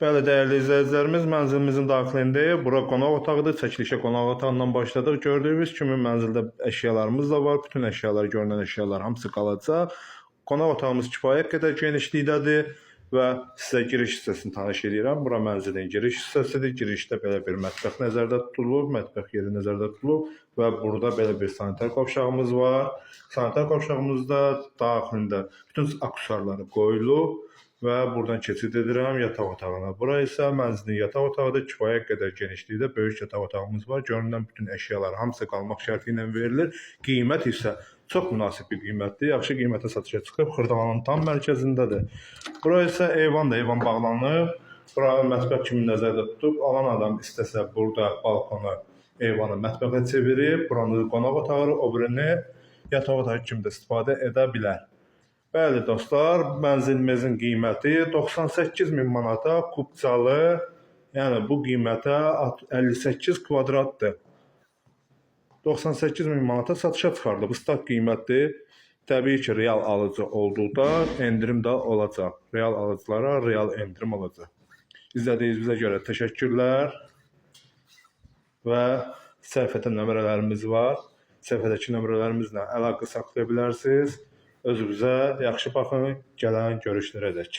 Bəli, dəyərli izləyicilərimiz, mənzilimizin daxilindəyik. Bura qonaq otağıdır. Çəkilişə qonaq otağından başladıq. Gördüyünüz kimi mənzildə əşyalarımız da var. Bütün əşyalar, görünən əşyalar hamısı qalacaq. Qonaq otağımız kifayət qədər genişlikdədir və sizə giriş hissəsini tanış edirəm. Bura mənzilin giriş hissəsidir. Girişdə belə bir mətbəx nəzərdə tutulub, mətbəx yeri nəzərdə tutulub və burada belə bir sanitar qovşağımız var. Sanitar qovşağımızda daxilində bütün aksesuarları qoyulub və buradan keçid edirəm yataq otağına. Bura isə mənzilin yataq otağıdır. Kifayət qədər genişlikdə böyük yataq otağımız var. Görünən bütün əşyalar hamısı qalmaq şərti ilə verilir. Qiymət isə çox münasib bir qiymətdir. Yaxşı qiymətə satışa çıxıb Xırdalanın tam mərkəzindədir. Bura isə eyvandır. Eyvan bağlanıb. Bura mətbəx kimi nəzərdə tutub. Alan adam istəsə burada balkonu, eyvanı mətbəxə çevirib. Buranı qonaq otağı, o birini yataq otağı kimi də istifadə edə bilər. Bəli dostlar, mənzilimizin qiyməti 98.000 manata kubcalı, yəni bu qiymətə 58 kvadratdır. 98.000 manata satışa çıxarılıb. Bu start qiymətdir. Təbii ki, real alıcı olduqda endirim də olacaq. Real alıcılara real endirim olacaq. İzlədiyinizə görə təşəkkürlər və səhifədə nömrələrimiz var. Səhifədəki nömrələrimizlə əlaqə saxlaya bilərsiniz. Özünüzə yaxşı baxın, gələn görüşlərə dək.